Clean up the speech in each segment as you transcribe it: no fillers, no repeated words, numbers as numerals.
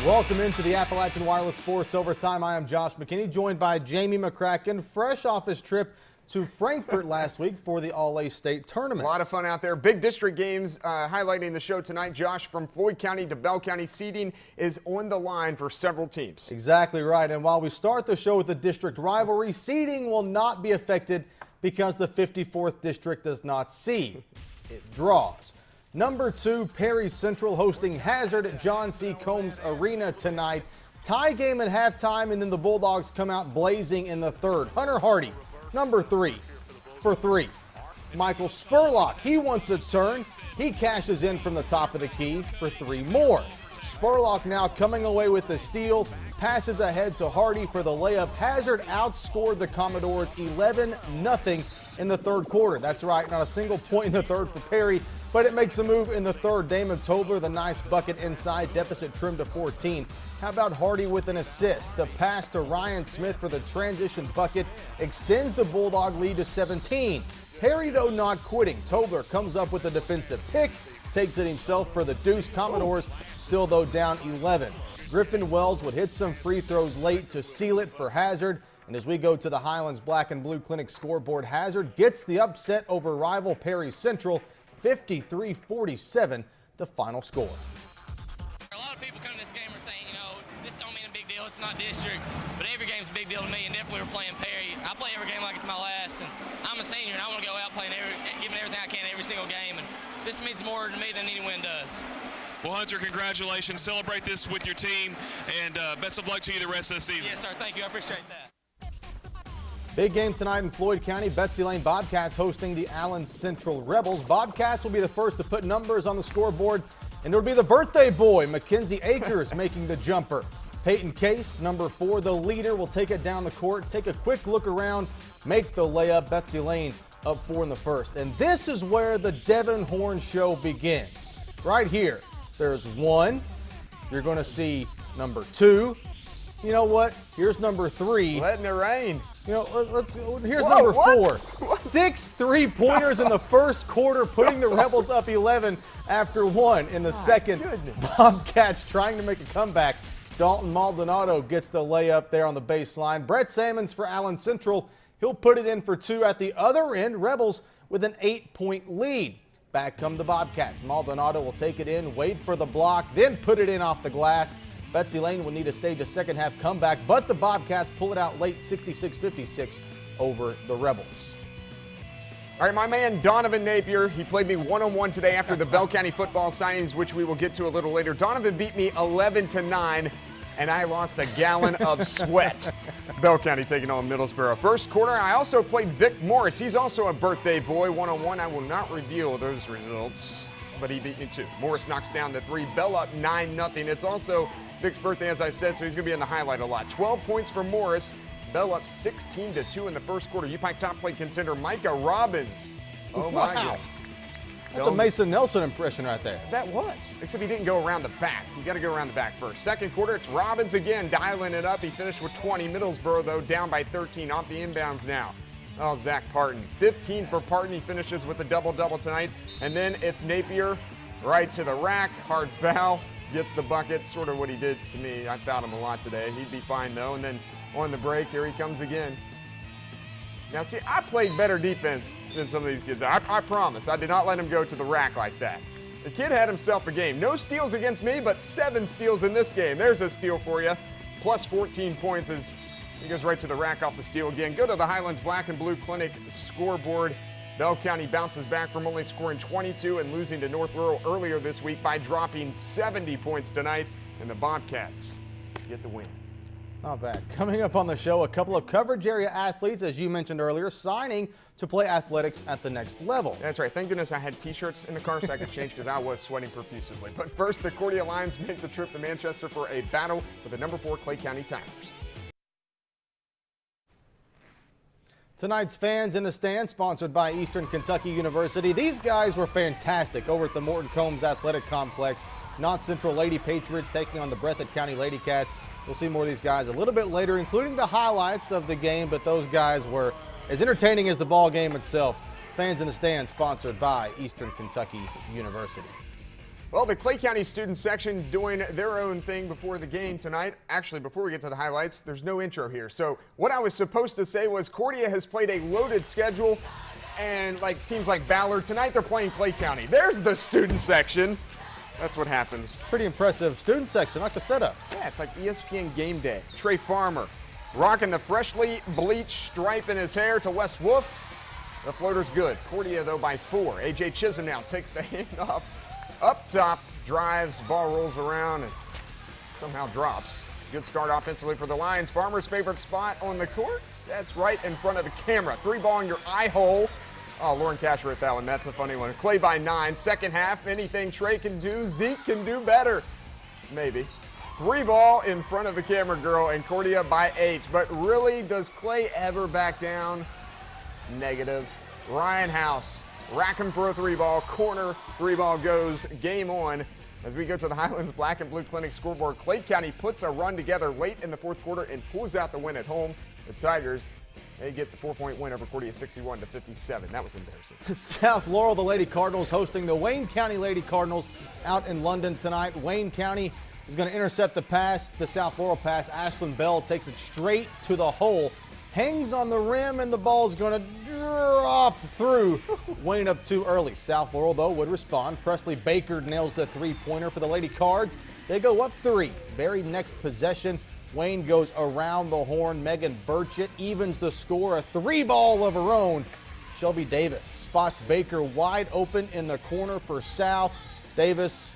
Welcome into the Appalachian Wireless Sports Overtime. I am Josh McKinney, joined by Jamie McCracken, fresh off his trip to Frankfort last week for the All-A-State tournament. A lot of fun out there. Big district games highlighting the show tonight. Josh, from Floyd County to Bell County, seeding is on the line for several teams. Exactly right. And while we start the show with the district rivalry, seeding will not be affected because the 54th district does not seed. It draws. Number 2, Perry Central hosting Hazard at John C. Combs Arena tonight. Tie game at halftime, and then the Bulldogs come out blazing in the third. Hunter Hardy, number 3, for 3. Michael Spurlock, he wants a turn. He cashes in from the top of the key for 3 more. Spurlock now coming away with the steal, passes ahead to Hardy for the layup. Hazard outscored the Commodores 11-0 in the third quarter. That's right, not a single point in the third for Perry, but it makes a move in the third. Damon Tobler, the nice bucket inside, deficit trimmed to 14. How about Hardy with an assist? The pass to Ryan Smith for the transition bucket extends the Bulldog lead to 17. Perry, though, not quitting. Tobler comes up with a defensive pick, takes it himself for the deuce. Commodores still, though, down 11. Griffin Wells would hit some free throws late to seal it for Hazard. And as we go to the Highlands Black and Blue Clinic scoreboard, Hazard gets the upset over rival Perry Central, 53-47, the final score. A lot of people come to this game are saying, this don't mean a big deal. It's not district, but every game's a big deal to me, and definitely we're playing Perry. I play every game like it's my last, and I'm a senior, and I want to go out playing giving everything I can every single game, and this means more to me than any win does. Well, Hunter, congratulations. Celebrate this with your team, and best of luck to you the rest of the season. Yes, sir. Thank you. I appreciate that. Big game tonight in Floyd County. Betsy Lane Bobcats hosting the Allen Central Rebels. Bobcats will be the first to put numbers on the scoreboard, and it'll be the birthday boy, Mackenzie Akers, making the jumper. Peyton Case, number 4, the leader, will take it down the court, take a quick look around, make the layup. Betsy Lane up 4 in the first. And this is where the Devin Horn show begins. Right here, there's 1. You're going to see number 2. You know what? Here's number 3. Letting it rain. Here's number 4. 6 3-pointers in the first quarter, putting the Rebels up 11 after 1 in the second. Goodness. Bobcats trying to make a comeback. Dalton Maldonado gets the layup there on the baseline. Brett Sammons for Allen Central. He'll put it in for 2 at the other end. Rebels with an 8-point lead. Back come the Bobcats. Maldonado will take it in, wait for the block, then put it in off the glass. Betsy Lane will need to stage a second-half comeback, but the Bobcats pull it out late, 66-56 over the Rebels. All right, my man Donovan Napier, he played me one-on-one today after the Bell County football signings, which we will get to a little later. Donovan beat me 11-9, and I lost a gallon of sweat. Bell County taking on Middlesboro. First quarter, I also played Vic Morris. He's also a birthday boy, one-on-one. I will not reveal those results, but he beat me too. Morris knocks down the 3. Bell up 9-0. It's also Vic's birthday, as I said, so he's going to be in the highlight a lot. 12 points for Morris. Bell up 16-2 in the first quarter. UPike top plate contender Micah Robbins. Oh, my goodness. That's a Mason Nelson impression right there. That was, except he didn't go around the back. You got to go around the back first. Second quarter, it's Robbins again, dialing it up. He finished with 20. Middlesboro, though, down by 13 off the inbounds now. Oh, Zach Parton. 15 for Parton. He finishes with a double-double tonight. And then it's Napier right to the rack. Hard foul. Gets the bucket. Sort of what he did to me. I fouled him a lot today. He'd be fine, though. And then on the break, here he comes again. Now, see, I played better defense than some of these kids. I promise. I did not let him go to the rack like that. The kid had himself a game. No steals against me, but 7 steals in this game. There's a steal for you. Plus 14 points as he goes right to the rack off the steal again. Go to the Highlands Black and Blue Clinic scoreboard. Bell County bounces back from only scoring 22 and losing to North Rural earlier this week by dropping 70 points tonight. And the Bobcats get the win. Not bad. Coming up on the show, a couple of coverage area athletes, as you mentioned earlier, signing to play athletics at the next level. That's right. Thank goodness I had T-shirts in the car so I could change because I was sweating profusely. But first, the Cordia Lions make the trip to Manchester for a battle with the number 4 Clay County Tigers. Tonight's Fans in the Stand, sponsored by Eastern Kentucky University. These guys were fantastic over at the Morton Combs Athletic Complex. North Central Lady Patriots taking on the Breathitt County Lady Cats. We'll see more of these guys a little bit later, including the highlights of the game, but those guys were as entertaining as the ball game itself. Fans in the Stand, sponsored by Eastern Kentucky University. Well, the Clay County student section doing their own thing before the game tonight. Actually, before we get to the highlights, there's no intro here. So what I was supposed to say was Cordia has played a loaded schedule, and like teams like Ballard, tonight they're playing Clay County. There's the student section. That's what happens. Pretty impressive student section, like the setup. Yeah, it's like ESPN Game Day. Trey Farmer rocking the freshly bleached stripe in his hair to Wes Wolf. The floater's good. Cordia, though, by 4. A.J. Chisholm now takes the handoff. Up top, drives, ball rolls around, and somehow drops. Good start offensively for the Lions. Farmer's favorite spot on the court. That's right in front of the camera. 3 ball in your eye hole. Oh, Lauren Cash wrote that one. That's a funny one. Clay by 9. Second half, anything Trey can do, Zeke can do better. Maybe. 3 ball in front of the camera girl, and Cordia by 8. But really, does Clay ever back down? Negative. Ryan House. Rack him for a 3 ball, corner, 3 ball goes, game on. As we go to the Highlands Black and Blue Clinic scoreboard, Clay County puts a run together late in the 4th quarter and pulls out the win at home. The Tigers, they get the 4-point win over Cordia, 61-57. That was embarrassing. South Laurel, the Lady Cardinals hosting the Wayne County Lady Cardinals out in London tonight. Wayne County is going to intercept the pass, the South Laurel pass. Ashlyn Bell takes it straight to the hole. Hangs on the rim, and the ball is going to drop through. Wayne up too early. South Laurel, though, would respond. Presley Baker nails the 3-pointer for the Lady Cards. They go up 3. Very next possession, Wayne goes around the horn. Megan Burchett evens the score. A 3 ball of her own. Shelby Davis spots Baker wide open in the corner for South. Davis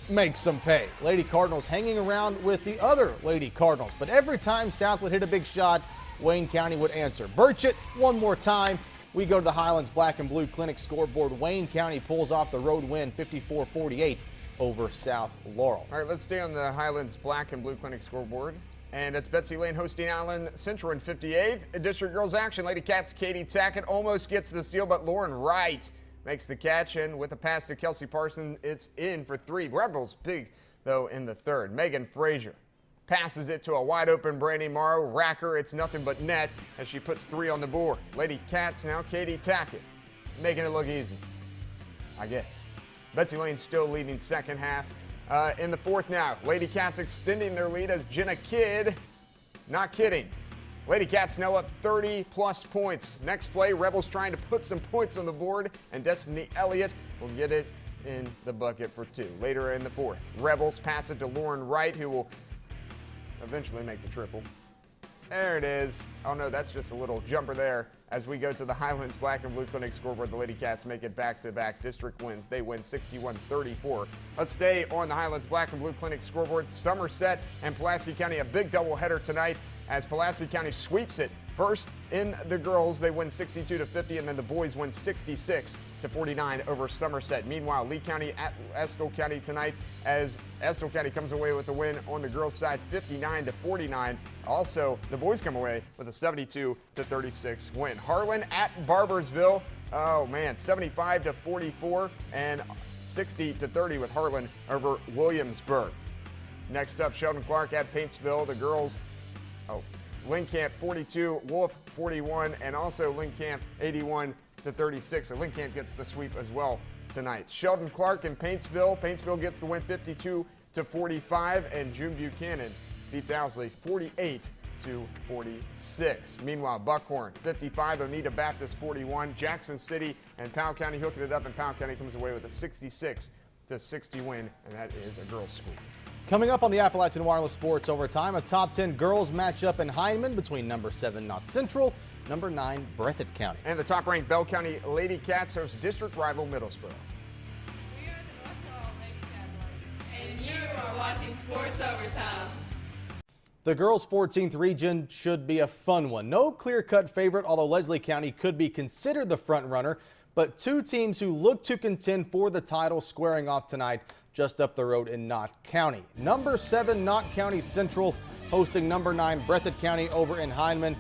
makes some pay. Lady Cardinals hanging around with the other Lady Cardinals. But every time South would hit a big shot, Wayne County would answer. Burchett, one more time. We go to the Highlands Black and Blue Clinic scoreboard. Wayne County pulls off the road win, 54-48 over South Laurel. All right, let's stay on the Highlands Black and Blue Clinic scoreboard. And it's Betsy Lane hosting Allen Central in 58th. District Girls action. Lady Cats, Katie Tackett almost gets the steal, but Lauren Wright makes the catch. And with a pass to Kelsey Parson, it's in for 3. Rebels big, though, in the 3rd. Megan Frazier passes it to a wide-open Brandy Morrow. Racker, it's nothing but net as she puts 3 on the board. Lady Cats now, Katie Tackett, making it look easy, I guess. Betsy Lane still leading second half. In the 4th now, Lady Cats extending their lead as Jenna Kidd, not kidding. Lady Cats now up 30-plus points. Next play, Rebels trying to put some points on the board, and Destiny Elliott will get it in the bucket for 2. Later in the 4th, Rebels pass it to Lauren Wright, who will eventually make the triple. There it is. Oh no, that's just a little jumper there. As we go to the Highlands Black and Blue Clinic scoreboard, the Lady Cats make it back-to-back district wins. They win 61-34. Let's stay on the Highlands Black and Blue Clinic scoreboard. Somerset and Pulaski County, a big doubleheader tonight as Pulaski County sweeps it. First in the girls, they win 62-50, and then the boys win 66-49 over Somerset. Meanwhile, Lee County at Estill County tonight as Estill County comes away with the win on the girls' side, 59-49. Also, the boys come away with a 72-36 win. Harlan at Barbersville, oh man, 75-44 and 60-30 with Harlan over Williamsburg. Next up, Sheldon Clark at Paintsville. The girls, Lincamp 42, Wolf 41, and also Lincamp 81-36. So Lincamp gets the sweep as well tonight. Sheldon Clark in Paintsville. Paintsville gets the win 52-45, and June Buchanan beats Owsley 48-46. Meanwhile, Buckhorn 55, Oneida Baptist 41, Jackson City and Powell County hooking it up, and Powell County comes away with a 66-60 win, and that is a girls' school. Coming up on the Appalachian Wireless Sports Overtime, a top 10 girls matchup in Hyman between number 7 Knott Central, number 9 Breathitt County. And the top-ranked Bell County Lady Cats host district rival Middlesboro. We are the North Laurel Lady Cats, and you are watching Sports Overtime. The girls' 14th region should be a fun one. No clear-cut favorite, although Leslie County could be considered the front runner, but 2 teams who look to contend for the title squaring off tonight just up the road in Knott County. Number 7 Knott County Central hosting number 9 Breathitt County over in Hyman.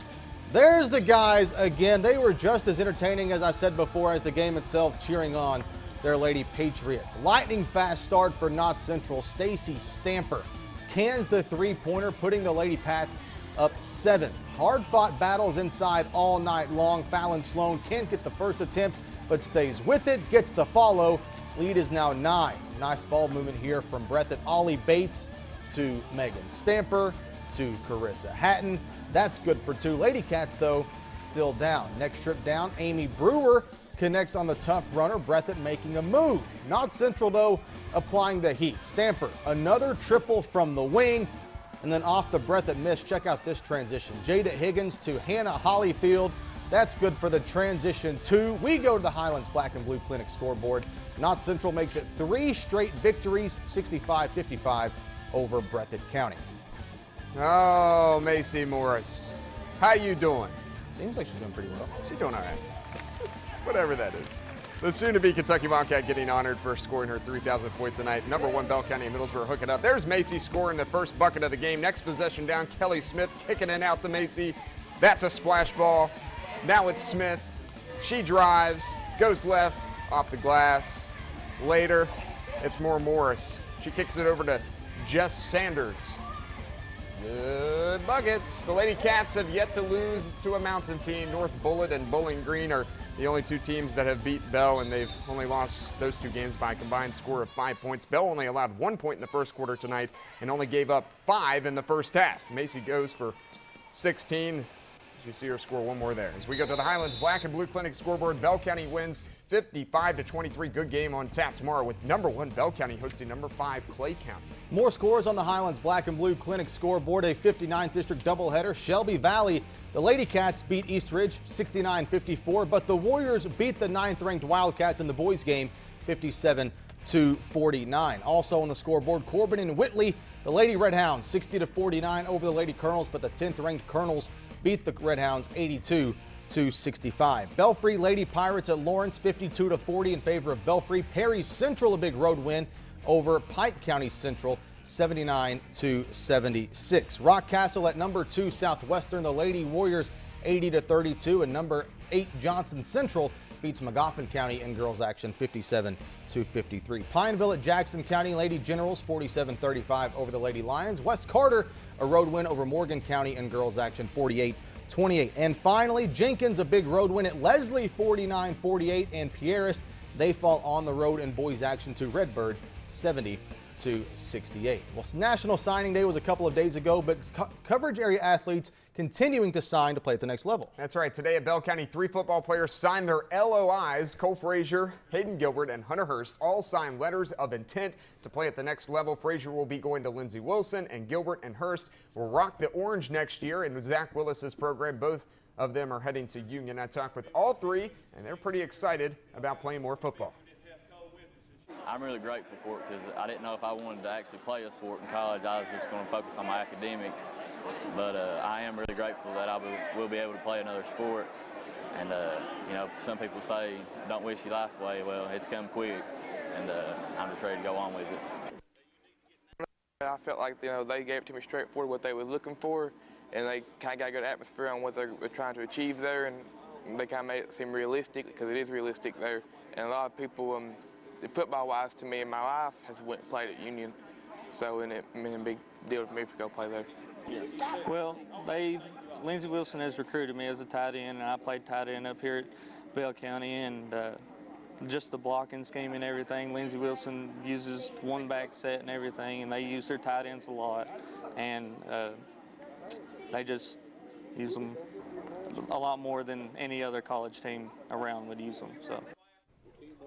There's the guys again. They were just as entertaining, as I said before, as the game itself, cheering on their Lady Patriots. Lightning fast start for Knott Central. Stacy Stamper cans the 3-pointer, putting the Lady Pats up 7. Hard-fought battles inside all night long. Fallon Sloan can't get the first attempt, but stays with it, gets the follow. Lead is now 9. Nice ball movement here from Breathitt Ollie Bates to Megan Stamper to Carissa Hatton. That's good for 2. Lady Cats, though, still down. Next trip down, Amy Brewer connects on the tough runner. Breathitt making a move. Not Central, though, applying the heat. Stamper, another triple from the wing. And then off the Breathitt miss, check out this transition. Jada Higgins to Hannah Hollyfield. That's good for the transition 2. We go to the Highlands Black and Blue Clinic scoreboard. Not Central makes it 3 straight victories, 65-55 over Breathitt County. Oh, Macy Morris. How you doing? Seems like she's doing pretty well. She's doing all right. Whatever that is. The soon-to-be Kentucky Wildcat getting honored for scoring her 3,000th point tonight. Number 1 Bell County and Middlesboro hooking up. There's Macy scoring the first bucket of the game. Next possession down, Kelly Smith kicking it out to Macy. That's a splash ball. Now it's Smith. She drives, goes left, off the glass. Later, it's more Morris. She kicks it over to Jess Sanders. Good buckets. The Lady Cats have yet to lose to a Mountain team. North Bullitt and Bowling Green are the only 2 teams that have beat Bell, and they've only lost those 2 games by a combined score of 5 points. Bell only allowed 1 point in the first quarter tonight and only gave up 5 in the first half. Macy goes for 16. As you see her score one more there. As we go to the Highlands Black and Blue Clinic scoreboard, Bell County wins 55-23. Good game on tap tomorrow with number 1 Bell County hosting number 5 Clay County. More scores on the Highlands Black and Blue Clinic scoreboard. A 59th district doubleheader. Shelby Valley, the Lady Cats beat East Ridge 69-54, but the Warriors beat the 9th-ranked Wildcats in the boys game 57-49. Also on the scoreboard, Corbin and Whitley, the Lady Redhounds 60-49 over the Lady Colonels, but the 10th-ranked Colonels beat the Redhounds 82-65. Belfry Lady Pirates at Lawrence 52-40 in favor of Belfry. Perry Central, a big road win over Pike County Central 79-76. Rock Castle at number 2 Southwestern, the Lady Warriors 80-32, and number 8 Johnson Central beats Magoffin County in girls action 57-53. Pineville at Jackson County, Lady Generals 47-35 over the Lady Lions. West Carter, a road win over Morgan County in girls action 48-28. And finally, Jenkins, a big road win at Leslie 49-48, and Pierrest, they fall on the road in boys action to Redbird 70-68. Well, National Signing Day was a couple of days ago, but coverage area athletes continuing to sign to play at the next level. That's right. Today at Bell County, 3 football players signed their LOIs. Cole Frazier, Hayden Gilbert, and Hunter Hurst all signed letters of intent to play at the next level. Frazier will be going to Lindsey Wilson, and Gilbert and Hurst will rock the orange next year in Zach Willis's program. Both of them are heading to Union. I talked with all 3, and they're pretty excited about playing more football. I'm really grateful for it because I didn't know if I wanted to actually play a sport in college. I was just going to focus on my academics. But I am really grateful that I will be able to play another sport. And, you know, some people say, don't wish your life away. Well, it's come quick, and I'm just ready to go on with it. I felt like, you know, they gave it to me straightforward what they were looking for, and they kind of got a good atmosphere on what they're trying to achieve there, and they kind of made it seem realistic because it is realistic there. And a lot of people, football-wise, to me in my life, has went and played at Union, so it meant a big deal for me to go play there. Well, Lindsey Wilson has recruited me as a tight end, and I played tight end up here at Bell County, and just the blocking scheme and everything. Lindsey Wilson uses one-back set and everything, and they use their tight ends a lot, and they just use them a lot more than any other college team around would use them. So.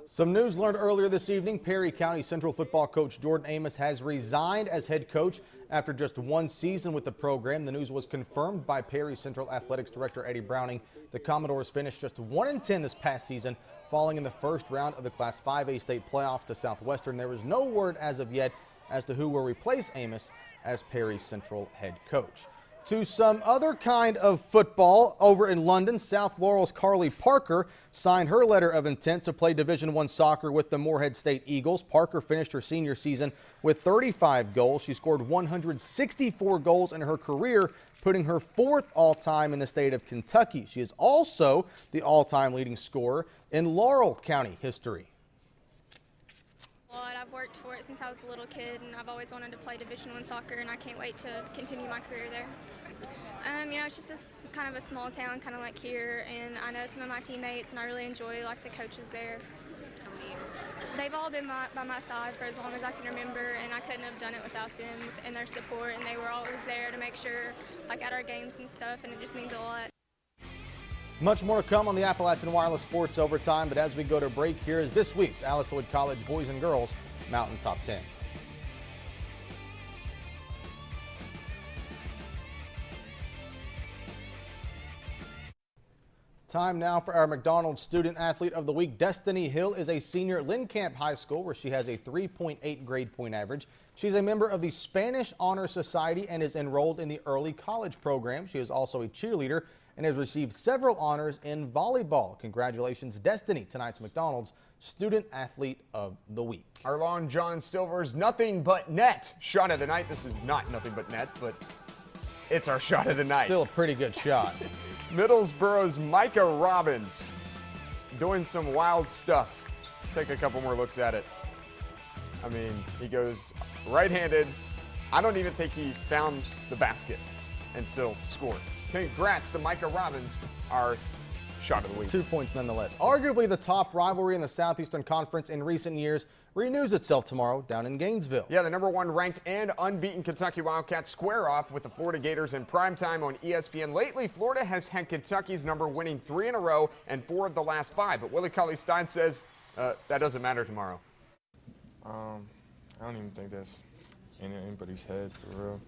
Some news learned earlier this evening. Perry County Central football coach Jordan Amos has resigned as head coach after just 1 season with the program. The news was confirmed by Perry Central Athletics Director Eddie Browning. The Commodores finished just 1-10 this past season, falling in the first round of the Class 5A state playoff to Southwestern. There is no word as of yet as to who will replace Amos as Perry Central head coach. To some other kind of football, over in London, South Laurel's Carly Parker signed her letter of intent to play Division I soccer with the Morehead State Eagles. Parker finished her senior season with 35 goals. She scored 164 goals in her career, putting her 4th all-time in the state of Kentucky. She is also the all-time leading scorer in Laurel County history. I've worked for it since I was a little kid, and I've always wanted to play Division I soccer, and I can't wait to continue my career there. You know, it's just kind of a small town, kind of like here, and I know some of my teammates, and I really enjoy like the coaches there. they've all been by my side for as long as I can remember, and I couldn't have done it without them and their support, and they were always there to make sure, like at our games and stuff, and it just means a lot. Much more to come on the Appalachian Wireless Sports Overtime, but as we go to break, here is this week's Alice Lloyd College Boys and Girls Mountain Top 10s. Time now for our McDonald's Student Athlete of the Week. Destiny Hill is a senior at Lynn Camp High School, where she has a 3.8 grade point average. She's a member of the Spanish Honor Society and is enrolled in the early college program. She is also a cheerleader and has received several honors in volleyball. Congratulations, Destiny, tonight's McDonald's Student Athlete of the Week. Our Long John Silver's nothing but net shot of the night. This is not nothing but net, but it's our shot of the night. Still a pretty good shot. Middlesbrough's Micah Robbins doing some wild stuff. Take a couple more looks at it. I mean, he goes right-handed. I don't even think he found the basket and still scored. Congrats to Micah Robbins, our shot of the week. 2 points nonetheless. Arguably the top rivalry in the Southeastern Conference in recent years renews itself tomorrow down in Gainesville. Yeah, the #1 ranked and unbeaten Kentucky Wildcats square off with the Florida Gators in primetime on ESPN. Lately, Florida has had Kentucky's number, winning 3 in a row and 4 of the last 5. But Willie Cauley-Stein says that doesn't matter tomorrow. I don't even think that's in anybody's head, for real.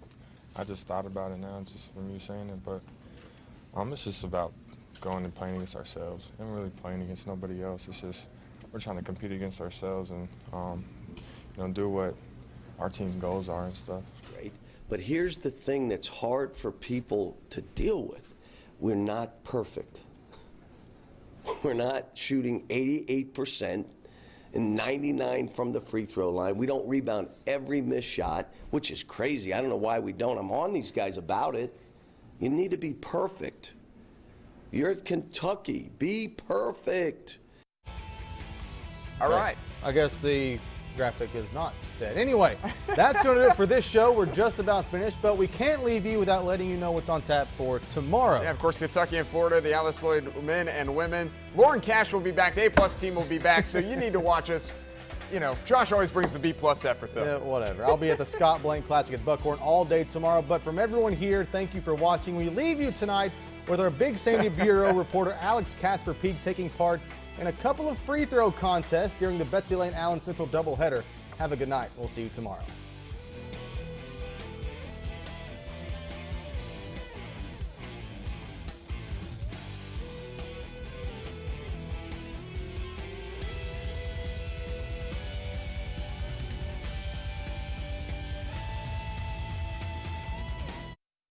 I just thought about it now, just from you saying it. But it's just about going and playing against ourselves and really playing against nobody else. It's just we're trying to compete against ourselves and do what our team goals are and stuff. Right. But here's the thing that's hard for people to deal with. We're not perfect. We're not shooting 88% and 99 from the free throw line. We don't rebound every missed shot, which is crazy. I don't know why we don't. I'm on these guys about it. You need to be perfect. You're at Kentucky. Be perfect. All right. I guess the graphic is not dead. Anyway, that's going to do it for this show. We're just about finished, but we can't leave you without letting you know what's on tap for tomorrow. Yeah, of course, Kentucky and Florida, the Alice Lloyd men and women. Lauren Cash will be back. The A-plus team will be back, so you need to watch us. You know, Josh always brings the B-plus effort, though. Yeah, whatever. I'll be at the Scott Blank Classic at Buckhorn all day tomorrow. But from everyone here, thank you for watching. We leave you tonight with our Big Sandy Bureau reporter Alex Casper-Peak taking part in a couple of free throw contests during the Betsy Lane Allen Central doubleheader. Have a good night. We'll see you tomorrow.